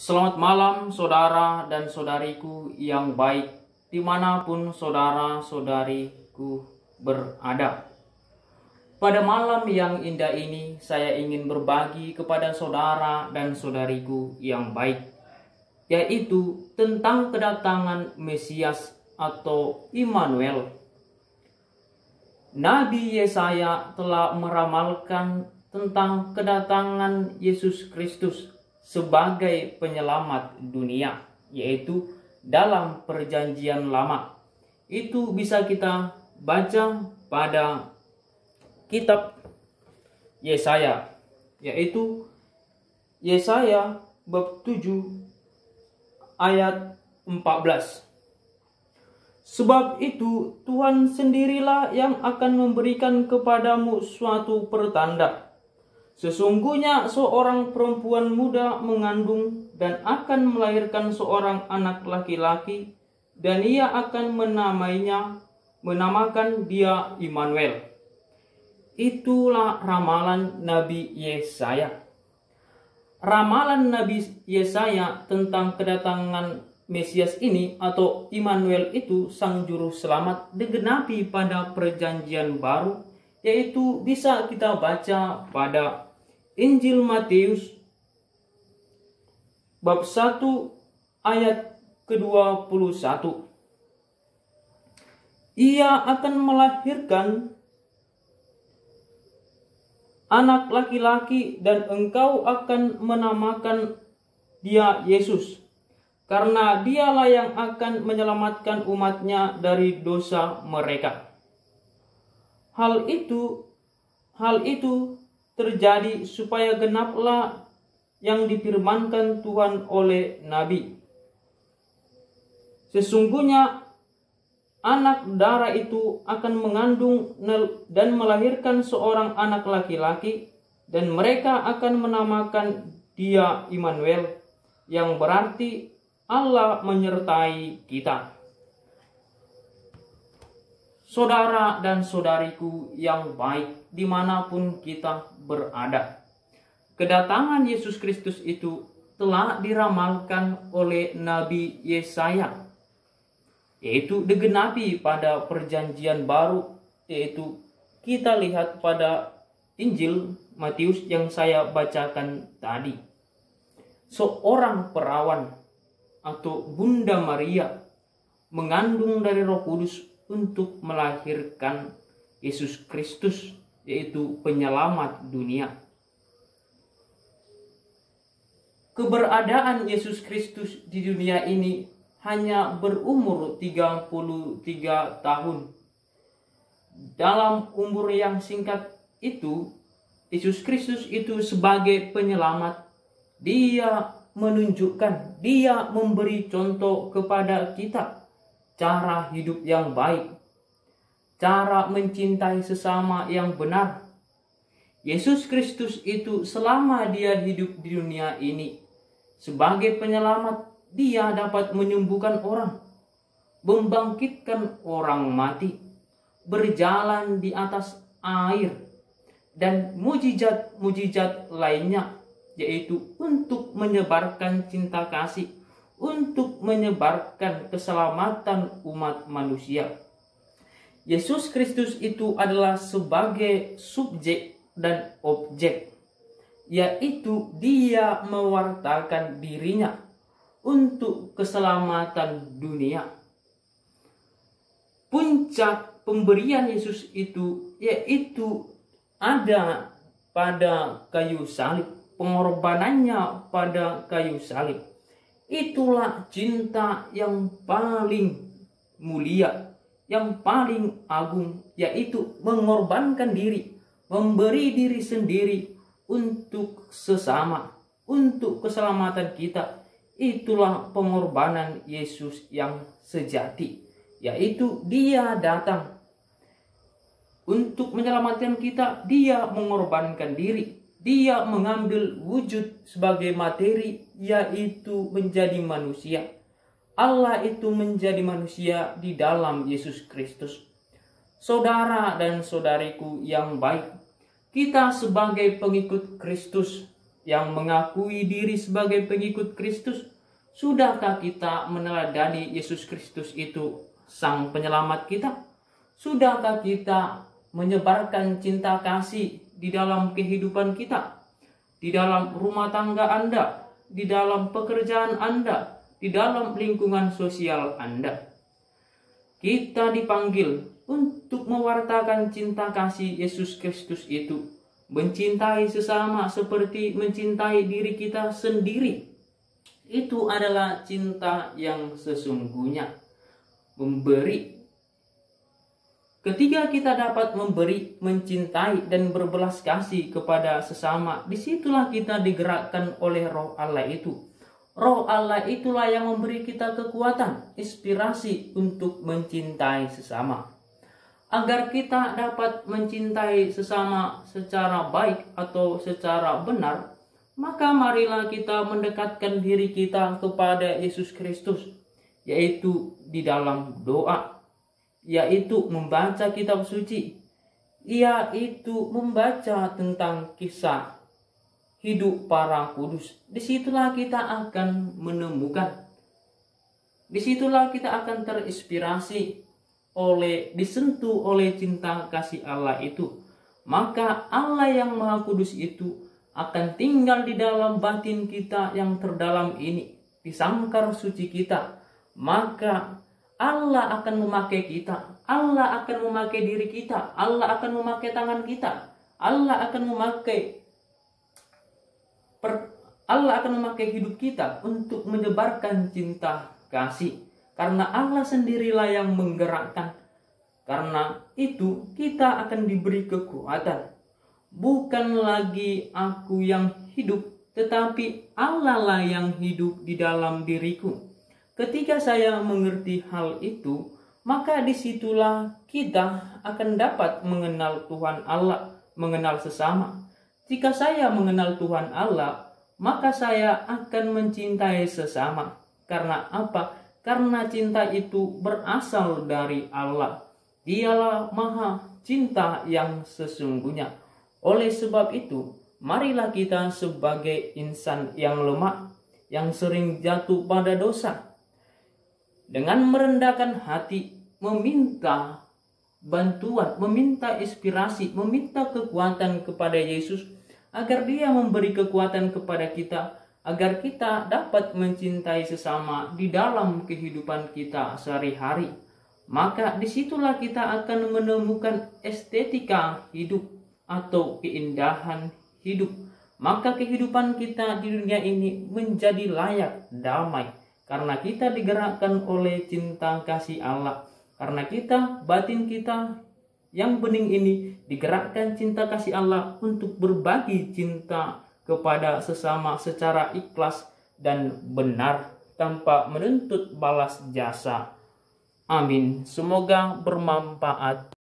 Selamat malam saudara dan saudariku yang baik dimanapun saudara-saudariku berada. Pada malam yang indah ini saya ingin berbagi kepada saudara dan saudariku yang baik, yaitu tentang kedatangan Mesias atau Immanuel. Nabi Yesaya telah meramalkan tentang kedatangan Yesus Kristus sebagai penyelamat dunia, yaitu dalam perjanjian lama. Itu bisa kita baca pada kitab Yesaya, yaitu Yesaya bab 7 ayat 14. Sebab itu Tuhan sendirilah yang akan memberikan kepadamu suatu pertanda. Sesungguhnya seorang perempuan muda mengandung dan akan melahirkan seorang anak laki-laki, dan ia akan menamakan dia Immanuel. Itulah ramalan Nabi Yesaya. Ramalan Nabi Yesaya tentang kedatangan Mesias ini atau Immanuel itu sang juru selamat digenapi pada perjanjian baru, yaitu bisa kita baca pada Injil Matius bab 1 ayat ke-21. Ia akan melahirkan anak laki-laki dan engkau akan menamakan dia Yesus, karena dialah yang akan menyelamatkan umatnya dari dosa mereka. Hal itu terjadi supaya genaplah yang difirmankan Tuhan oleh Nabi. Sesungguhnya anak darah itu akan mengandung dan melahirkan seorang anak laki-laki, dan mereka akan menamakan dia Immanuel, yang berarti Allah menyertai kita. Saudara dan saudariku yang baik dimanapun kita berada, kedatangan Yesus Kristus itu telah diramalkan oleh Nabi Yesaya, yaitu digenapi pada perjanjian baru, yaitu kita lihat pada Injil Matius yang saya bacakan tadi. Seorang perawan atau Bunda Maria mengandung dari Roh Kudus untuk melahirkan Yesus Kristus, yaitu penyelamat dunia. Keberadaan Yesus Kristus di dunia ini hanya berumur 33 tahun. Dalam umur yang singkat itu, Yesus Kristus itu sebagai penyelamat, dia menunjukkan, dia memberi contoh kepada kita cara hidup yang baik, cara mencintai sesama yang benar. Yesus Kristus itu selama dia hidup di dunia ini sebagai penyelamat, dia dapat menyembuhkan orang, membangkitkan orang mati, berjalan di atas air, dan mujizat-mujizat lainnya, yaitu untuk menyebarkan cinta kasih, untuk menyebarkan keselamatan umat manusia. Yesus Kristus itu adalah sebagai subjek dan objek, yaitu dia mewartakan dirinya untuk keselamatan dunia. Puncak pemberian Yesus itu yaitu ada pada kayu salib, pengorbanannya pada kayu salib. Itulah cinta yang paling mulia, yang paling agung, yaitu mengorbankan diri, memberi diri sendiri untuk sesama, untuk keselamatan kita. Itulah pengorbanan Yesus yang sejati, yaitu dia datang untuk menyelamatkan kita. Dia mengorbankan diri, dia mengambil wujud sebagai materi, yaitu menjadi manusia. Allah itu menjadi manusia di dalam Yesus Kristus. Saudara dan saudariku yang baik, kita sebagai pengikut Kristus, yang mengakui diri sebagai pengikut Kristus, sudahkah kita meneladani Yesus Kristus itu Sang Penyelamat kita? Sudahkah kita menyebarkan cinta kasih di dalam kehidupan kita, di dalam rumah tangga Anda, di dalam pekerjaan Anda, di dalam lingkungan sosial Anda? Kita dipanggil untuk mewartakan cinta kasih Yesus Kristus itu, mencintai sesama seperti mencintai diri kita sendiri. Itu adalah cinta yang sesungguhnya, memberi. Ketika kita dapat memberi, mencintai, dan berbelas kasih kepada sesama, disitulah kita digerakkan oleh Roh Allah itu. Roh Allah itulah yang memberi kita kekuatan, inspirasi untuk mencintai sesama. Agar kita dapat mencintai sesama secara baik atau secara benar, maka marilah kita mendekatkan diri kita kepada Yesus Kristus, yaitu di dalam doa, yaitu membaca kitab suci, yaitu membaca tentang kisah hidup para kudus. Disitulah kita akan menemukan, disitulah kita akan terinspirasi disentuh oleh cinta kasih Allah itu. Maka Allah yang Maha Kudus itu akan tinggal di dalam batin kita yang terdalam ini, di sangkar suci kita. Maka Allah akan memakai kita, Allah akan memakai diri kita, Allah akan memakai tangan kita, Allah akan memakai hidup kita untuk menyebarkan cinta kasih. Karena Allah sendirilah yang menggerakkan. Karena itu kita akan diberi kekuatan. Bukan lagi aku yang hidup, tetapi Allah lah yang hidup di dalam diriku. Ketika saya mengerti hal itu, maka disitulah kita akan dapat mengenal Tuhan Allah, mengenal sesama. Jika saya mengenal Tuhan Allah, maka saya akan mencintai sesama. Karena apa? Karena cinta itu berasal dari Allah. Dialah Maha Cinta yang sesungguhnya. Oleh sebab itu, marilah kita sebagai insan yang lemah, yang sering jatuh pada dosa, dengan merendahkan hati, meminta bantuan, meminta inspirasi, meminta kekuatan kepada Yesus, agar Dia memberi kekuatan kepada kita, agar kita dapat mencintai sesama di dalam kehidupan kita sehari-hari. Maka disitulah kita akan menemukan estetika hidup atau keindahan hidup. Maka kehidupan kita di dunia ini menjadi layak damai, karena kita digerakkan oleh cinta kasih Allah. Karena batin kita yang bening ini digerakkan cinta kasih Allah untuk berbagi cinta kepada sesama secara ikhlas dan benar, tanpa menuntut balas jasa. Amin. Semoga bermanfaat.